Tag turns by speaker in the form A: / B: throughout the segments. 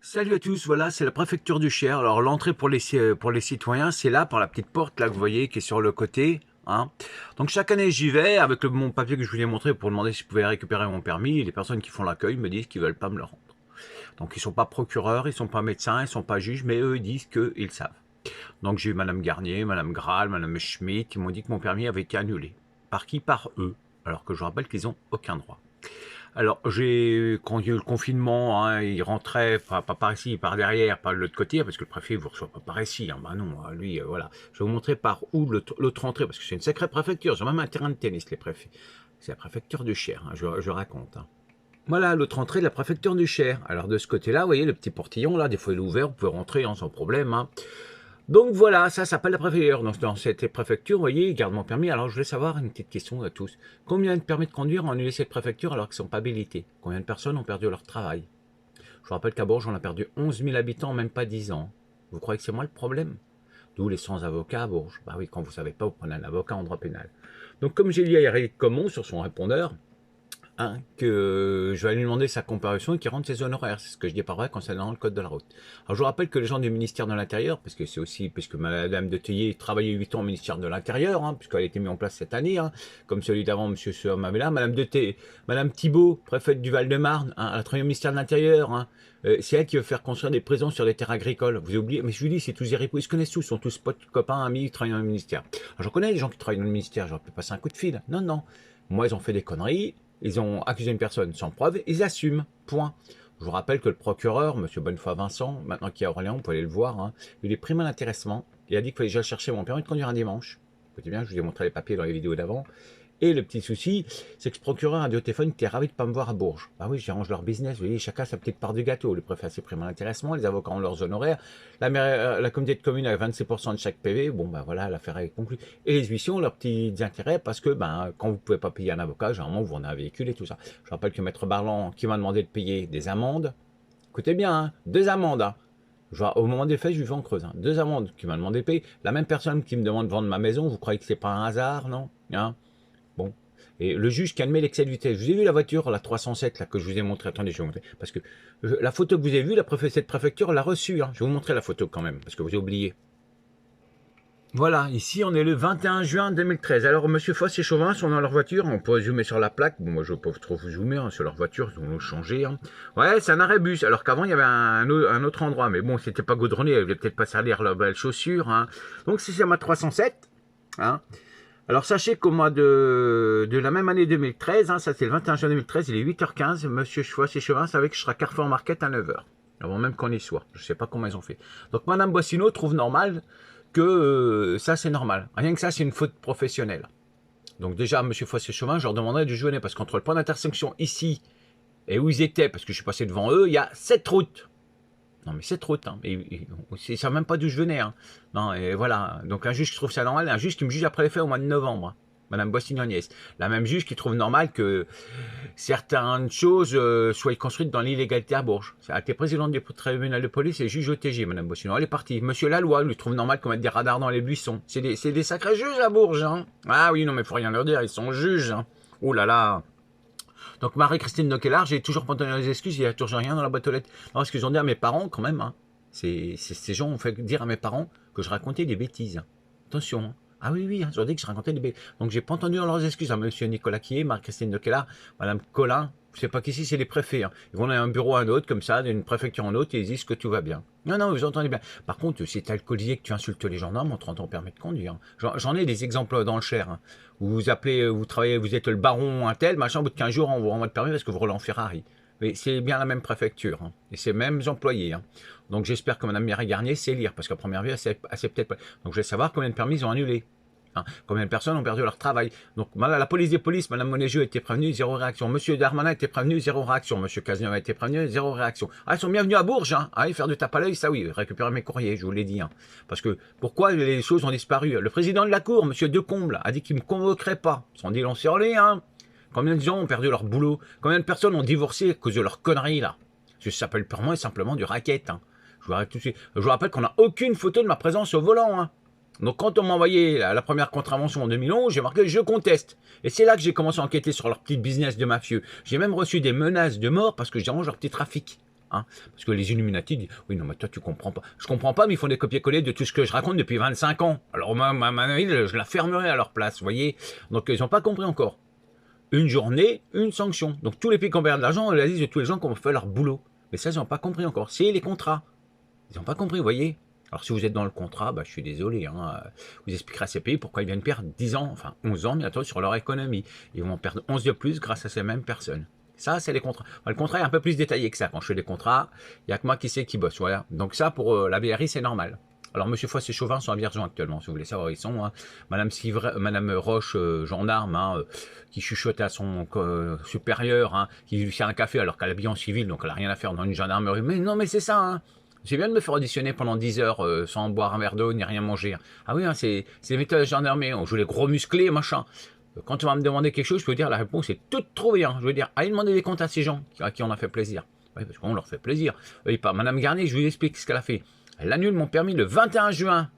A: Salut à tous, voilà, c'est la préfecture du Cher. Alors l'entrée pour les citoyens, c'est là, par la petite porte là que vous voyez qui est sur le côté. Hein. Donc chaque année j'y vais avec mon papier que je vous ai montré pour demander si je pouvais récupérer mon permis. Et les personnes qui font l'accueil me disent qu'ils veulent pas me le rendre. Donc ils sont pas procureurs, ils sont pas médecins, ils sont pas juges, mais eux ils disent qu'ils savent. Donc j'ai eu Madame Garnier, Madame Graal, Madame Schmitt qui m'ont dit que mon permis avait été annulé. Par qui? Par eux. Alors que je rappelle qu'ils ont aucun droit. Alors, quand il y a eu le confinement, hein, il rentrait, pas par ici, par derrière, par l'autre côté, parce que le préfet ne vous reçoit pas par ici. Hein, bah non, lui, voilà. Je vais vous montrer par où l'autre entrée, parce que c'est une sacrée préfecture. J'ai même un terrain de tennis, les préfets. C'est la préfecture du Cher, hein, je raconte. Hein. Voilà, l'autre entrée de la préfecture du Cher. Alors, de ce côté-là, vous voyez, le petit portillon, là, des fois, il est ouvert, vous pouvez rentrer hein, sans problème. Hein. Donc voilà, ça s'appelle la préfecture. Donc dans cette préfecture, vous voyez, ils gardent mon permis. Alors je voulais savoir une petite question à tous. Combien de permis de conduire ont annulé cette préfecture alors qu'ils ne sont pas habilités? Combien de personnes ont perdu leur travail? Je vous rappelle qu'à Bourges, on a perdu 11 000 habitants en même pas 10 ans. Vous croyez que c'est moi le problème? D'où les sans-avocats à Bourges. Bah oui, quand vous ne savez pas, vous prenez un avocat en droit pénal. Donc comme j'ai lu à Eric Comon sur son répondeur, hein, que je vais lui demander sa comparution et qu'il rentre ses honoraires. C'est ce que je dis par vrai concernant le code de la route. Alors je vous rappelle que les gens du ministère de l'Intérieur, parce que c'est aussi, puisque Madame de Théier travaillait 8 ans au ministère de l'Intérieur, hein, puisqu'elle a été mise en place cette année, hein, comme celui d'avant, M. Mamela, Madame Thibault, préfète du Val-de-Marne, hein, elle a travaillé au ministère de l'Intérieur, hein, c'est elle qui veut faire construire des prisons sur des terres agricoles. Vous oubliez, mais je vous dis, c'est tous ripoux, ils se connaissent tous, ils sont tous potes, copains, amis, ils travaillent dans le ministère. Alors je connais les gens qui travaillent dans le ministère, j'aurais pu passer un coup de fil. Non, non. Moi, ils ont fait des conneries, ils ont accusé une personne sans preuve, ils assument. Point. Je vous rappelle que le procureur, M. Bonnefoy Vincent, maintenant qu'il est à Orléans, vous pouvez aller le voir, hein, il est pris à l'intéressement. Il a dit qu'il fallait déjà chercher mon permis de conduire un dimanche. Écoutez bien, je vous ai montré les papiers dans les vidéos d'avant. Et le petit souci, c'est que ce procureur a dit au téléphone qu'il était ravi de ne pas me voir à Bourges. Bah oui, j'arrange leur business, vous voyez, chacun sa petite part du gâteau. Le préfet a ses primes à l'intéressement, les avocats ont leurs honoraires, la communauté de communes a 26% de chaque PV, bon bah voilà, l'affaire est conclue. Et les huissiers ont leurs petits intérêts parce que quand vous ne pouvez pas payer un avocat, généralement vous en avez un véhicule et tout ça. Je rappelle que Maître Barlan, qui m'a demandé de payer des amendes, écoutez bien, hein, 2 amendes, hein. Au moment des faits, je vivais en Creuse. Hein. 2 amendes qui m'a demandé de payer. La même personne qui me demande de vendre ma maison, vous croyez que c'est pas un hasard, non hein. Bon. Et le juge qui admet l'excès de vitesse. Je vous ai vu la voiture, la 307, là, que je vous ai montré. Attendez, je vais vous montrer. Parce que la photo que vous avez vue, cette préfecture l'a reçue. Hein. Je vais vous montrer la photo quand même, parce que vous avez oublié. Voilà, ici on est le 21 juin 2013. Alors Monsieur Foss et Chauvin sont dans leur voiture, on peut zoomer sur la plaque. Bon, moi je ne peux pas trop zoomer hein, sur leur voiture, ils ont changé. Hein. Ouais, c'est un arrêt bus, alors qu'avant il y avait un autre endroit, mais bon, c'était pas goudronné, ils ne peut-être pas salir leurs belles chaussures. Hein. Donc c'est ma 307. Hein. Alors sachez qu'au mois de la même année 2013, hein, ça c'est le 21 juin 2013, il est 8h15, Monsieur Foss et Chauvin savait que je serai à Carrefour Market à 9h. Avant même qu'on y soit. Je ne sais pas comment ils ont fait. Donc Madame Boissineau trouve normal que ça c'est normal. Rien que ça c'est une faute professionnelle. Donc déjà, M. Fossé-Chauvin, je leur demanderais de déjeuner parce qu'entre le point d'intersection ici et où ils étaient, parce que je suis passé devant eux, il y a 7 routes. Non mais 7 routes, hein. Ils ne savent même pas d'où je venais. Hein. Non, et voilà. Donc un juge qui trouve ça normal, un juge qui me juge après les faits au mois de novembre. Hein. Madame Boissignoniès. La même juge qui trouve normal que certaines choses soient construites dans l'illégalité à Bourges. Elle a été présidente du tribunal de police et juge OTG, Madame Boissignol. Elle est partie. Monsieur Laloy lui trouve normal qu'on mette des radars dans les buissons. C'est des sacrés juges à Bourges. Hein. Ah oui, non mais faut rien leur dire, ils sont juges. Hein. Oh là là. Donc Marie-Christine Noquelard, j'ai toujours pas donné les excuses, il n'y a toujours rien dans la boîte aux lettres. Non, ce qu'ils ont dit à mes parents quand même. Hein. Ces gens ont fait dire à mes parents que je racontais des bêtises. Attention. Hein. Ah oui, oui, ils ont dit que je racontais des bêtises. Donc j'ai pas entendu dans leurs excuses à monsieur Nicolas Quier, Marie-Christine Noquelard, madame Collin. Je sais pas qu'ici c'est les préfets. Hein. Ils vont d'un bureau à un autre, comme ça, d'une préfecture en autre, et ils disent que tout va bien. Non, non, vous entendez bien. Par contre, si t'es alcoolisé que tu insultes les gendarmes, on te rend ton permis de conduire. J'en ai des exemples dans le Cher. Hein. Vous appelez, vous travaillez, vous êtes le baron un tel, machin, au bout de 15 jours, on vous renvoie le permis parce que vous roulez en Ferrari. Mais c'est bien la même préfecture, hein, et c'est les mêmes employés. Hein. Donc j'espère que Mme Mireille Garnier sait lire, parce qu'à première vue, elle sait peut-être pas. Donc je vais savoir combien de permis ils ont annulés. Hein. Combien de personnes ont perdu leur travail. Donc la police des polices, Mme Monégeux a été prévenue, 0 réaction. Monsieur Darmanin a été prévenu, 0 réaction. Monsieur Cazeneuve a été prévenu, 0 réaction. Ah, ils sont bienvenus à Bourges, hein. Ah, faire du tape à l'œil, ça oui, récupérer mes courriers, je vous l'ai dit. Hein. Parce que pourquoi les choses ont disparu? Le président de la Cour, Monsieur Decomble, a dit qu'il ne me convoquerait pas. Ils sont dit l'on surlé, hein. Combien de gens ont perdu leur boulot? Combien de personnes ont divorcé à cause de leurs conneries, là? Ça s'appelle purement et simplement du racket. Hein. Je vous rappelle qu'on n'a aucune photo de ma présence au volant. Hein. Donc quand on m'a envoyé la première contravention en 2011, j'ai marqué « je conteste ». Et c'est là que j'ai commencé à enquêter sur leur petit business de mafieux. J'ai même reçu des menaces de mort parce que j'arrange leur petit trafic. Hein, parce que les Illuminati disent, oui, non, mais toi, tu comprends pas. Je comprends pas, mais ils font des copier-coller de tout ce que je raconte depuis 25 ans. Alors, ma ville, je la fermerai à leur place, vous voyez. Donc, ils n'ont pas compris encore. Une journée, une sanction. Donc, tous les pays qui ont perdu de l'argent, on la liste de tous les gens qui ont fait leur boulot. Mais ça, ils n'ont pas compris encore. C'est les contrats. Ils n'ont pas compris, vous voyez. Alors, si vous êtes dans le contrat, bah, je suis désolé. Hein, vous expliquerez à ces pays pourquoi ils viennent perdre 10 ans, enfin 11 ans bientôt sur leur économie. Ils vont perdre 11 de plus grâce à ces mêmes personnes. Ça, c'est les contrats. Enfin, le contrat est un peu plus détaillé que ça. Quand je fais des contrats, il n'y a que moi qui sais qui bosse. Voilà. Donc ça, pour la BRI, c'est normal. Alors, M. Foss et Chauvin sont à Vierzon actuellement, si vous voulez savoir, ils sont. Hein. Madame Roche, gendarme, hein, qui chuchote à son supérieur, hein, qui lui fait un café alors qu'elle est habillée en civil, donc elle n'a rien à faire dans une gendarmerie. Mais non, mais c'est ça, hein. J'ai bien de me faire auditionner pendant 10 heures sans boire un verre d'eau ni rien manger. Ah oui, hein, c'est les méthodes de gendarmerie. On joue les gros musclés, machin. Quand tu vas me demander quelque chose, je peux dire la réponse est toute trop bien. Je veux dire, allez demander des comptes à ces gens à qui on a fait plaisir. Oui, parce qu'on leur fait plaisir. Madame Garnier, je vous explique ce qu'elle a fait. Elle annule mon permis le 21 juin,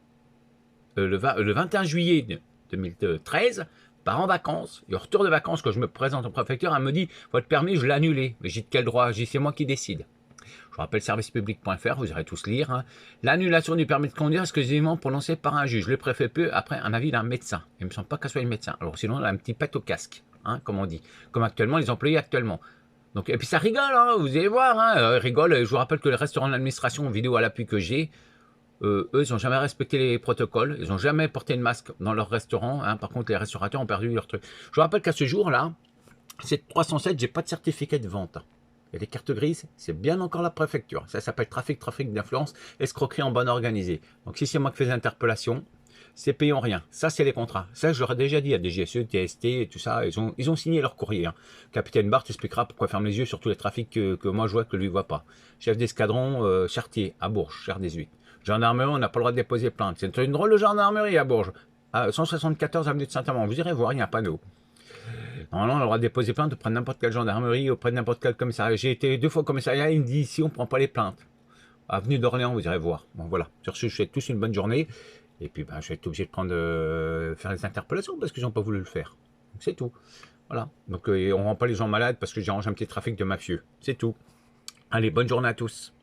A: le 21 juillet 2013, part en vacances. Et au retour de vacances, quand je me présente en préfecture, elle me dit, votre permis, je l'ai annulé. Mais j'ai de quel droit? J'ai c'est moi qui décide. Je vous rappelle servicepublic.fr, vous irez tous lire. Hein. L'annulation du permis de conduire est exclusivement prononcée par un juge. Le préfet peut, après un avis d'un médecin. Il ne me semble pas qu'elle soit une médecin. Alors sinon, elle a un petit pet au casque, hein, comme on dit. Comme actuellement, les employés actuellement. Donc, et puis ça rigole, hein, vous allez voir. Hein, rigole. Je vous rappelle que les restaurants d'administration, vidéo à l'appui que j'ai, eux, ils n'ont jamais respecté les protocoles. Ils n'ont jamais porté de masque dans leur restaurant. Hein. Par contre, les restaurateurs ont perdu leur truc. Je vous rappelle qu'à ce jour-là, c'est 307, j'ai pas de certificat de vente. Et les cartes grises, c'est bien encore la préfecture. Ça s'appelle trafic d'influence, escroquerie en bonne organisée. Donc si c'est moi qui fais des interpellations, c'est payant rien. Ça, c'est les contrats. Ça, je leur ai déjà dit à DGSE, TST et tout ça. Ils ont signé leur courrier. Hein. Capitaine Barthes expliquera pourquoi ferme les yeux sur tous les trafics que moi je vois que lui ne voit pas. Chef d'escadron, Chartier, à Bourges, Cher 18. Gendarmerie, on n'a pas le droit de déposer plainte. C'est une drôle de gendarmerie à Bourges. À 174 avenue de Saint-Amand. Vous irez voir, il y a un panneau. Normalement, on a le droit de déposer plainte auprès de n'importe quelle gendarmerie, auprès de n'importe quel commissariat. J'ai été 2 fois au commissariat, il me dit ici, on ne prend pas les plaintes. Avenue d'Orléans, vous irez voir. Bon, voilà. Sur ce, je vous souhaite tous une bonne journée. Et puis, je vais être obligé de faire les interpellations parce qu'ils n'ont pas voulu le faire. C'est tout. Voilà. Donc, on ne rend pas les gens malades parce que j'ai arrangé un petit trafic de mafieux. C'est tout. Allez, bonne journée à tous.